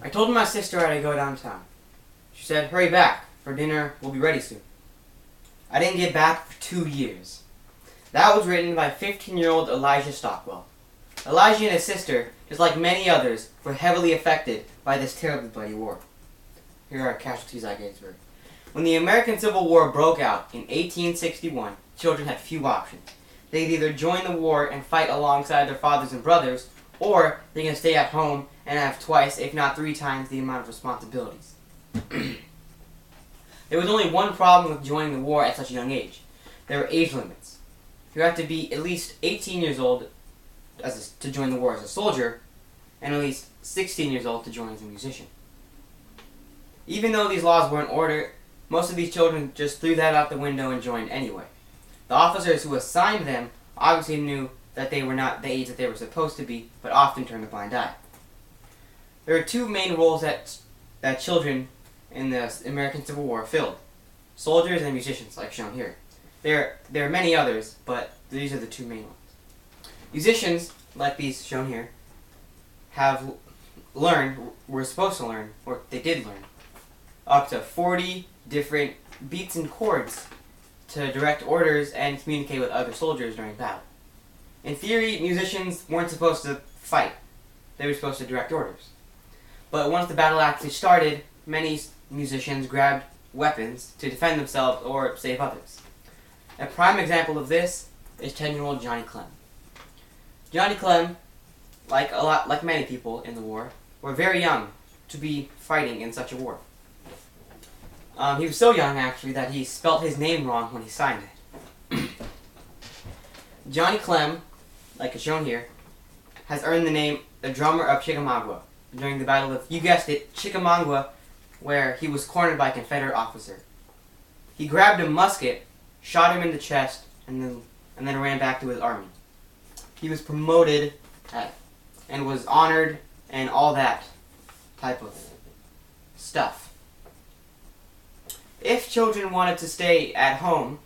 I told my sister I had to go downtown. She said, hurry back, for dinner will be ready soon. I didn't get back for 2 years. That was written by 15-year-old Elijah Stockwell. Elijah and his sister, just like many others, were heavily affected by this terribly bloody war. Here are casualties at Gettysburg. When the American Civil War broke out in 1861, children had few options. They could either join the war and fight alongside their fathers and brothers, or they can stay at home and have twice, if not 3 times, the amount of responsibilities. There was only one problem with joining the war at such a young age. There were age limits. You had to be at least 18 years old to join the war as a soldier, and at least 16 years old to join as a musician. Even though these laws were in order, most of these children just threw that out the window and joined anyway. The officers who assigned them obviously knew that they were not the age that they were supposed to be, but often turned a blind eye. There are 2 main roles that children in the American Civil War filled: soldiers and musicians, like shown here. There are many others, but these are the 2 main ones. Musicians, like these shown here, were supposed to learn, or they did learn, up to 40 different beats and chords to direct orders and communicate with other soldiers during battle. In theory, musicians weren't supposed to fight. They were supposed to direct orders. But once the battle actually started, many musicians grabbed weapons to defend themselves or save others. A prime example of this is 10-year-old Johnny Clem. Johnny Clem, like many people in the war, were very young to be fighting in such a war. He was so young, actually, that he spelt his name wrong when he signed it. Johnny Clem, like it's shown here, has earned the name the Drummer of Chickamauga during the Battle of, you guessed it, Chickamauga, where he was cornered by a Confederate officer. He grabbed a musket, shot him in the chest, and then ran back to his army. He was promoted and was honored and all that type of stuff. If children wanted to stay at home,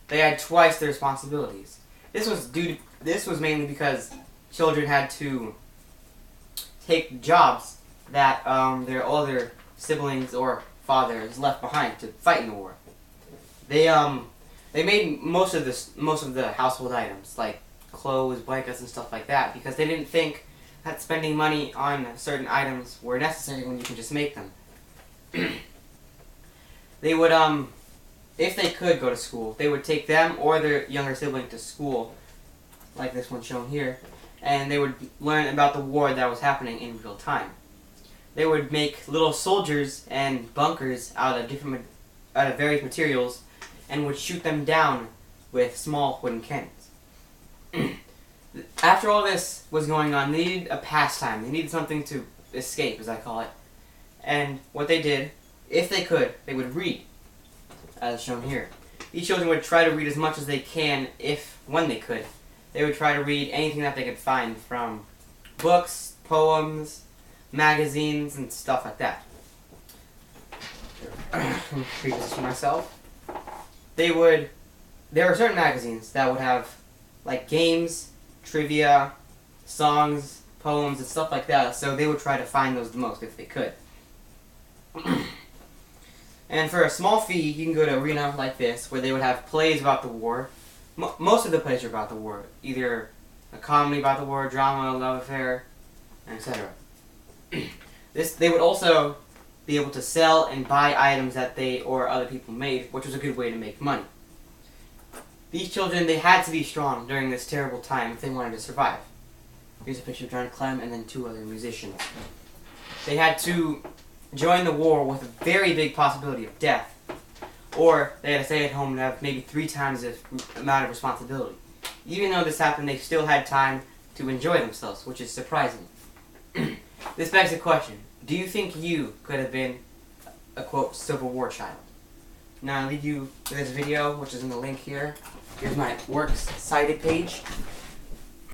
they had twice their responsibilities. This was mainly because children had to take jobs that their older siblings or fathers left behind to fight in the war. They made most of the household items, like clothes, blankets, and stuff like that, because they didn't think that spending money on certain items were necessary when you can just make them. They would, if they could go to school, they would take them or their younger sibling to school, like this one shown here, and they would learn about the war that was happening in real time. They would make little soldiers and bunkers out of various materials, and would shoot them down with small wooden cannons. After all this was going on, they needed a pastime. They needed something to escape, as I call it. And what they did, if they could, they would read, as shown here. These children would try to read as much as they can, when they could. They would try to read anything that they could find, from books, poems, magazines, and stuff like that. Read this for myself. There were certain magazines that would have like games, trivia, songs, poems, and stuff like that, so they would try to find those the most if they could. And for a small fee, you can go to an arena like this, where they would have plays about the war. Most of the plays are about the war, either a comedy about the war, drama, a love affair, etc. They would also be able to sell and buy items that they or other people made, which was a good way to make money. These children, they had to be strong during this terrible time if they wanted to survive. Here's a picture of Johnny Clem and then 2 other musicians. They had to join the war with a very big possibility of death, or they had to stay at home and have maybe 3 times the amount of responsibility. Even though this happened, they still had time to enjoy themselves, which is surprising. This begs the question, do you think you could have been a, quote, Civil War child? Now I leave you with this video, which is in the link here. Here's my works cited page.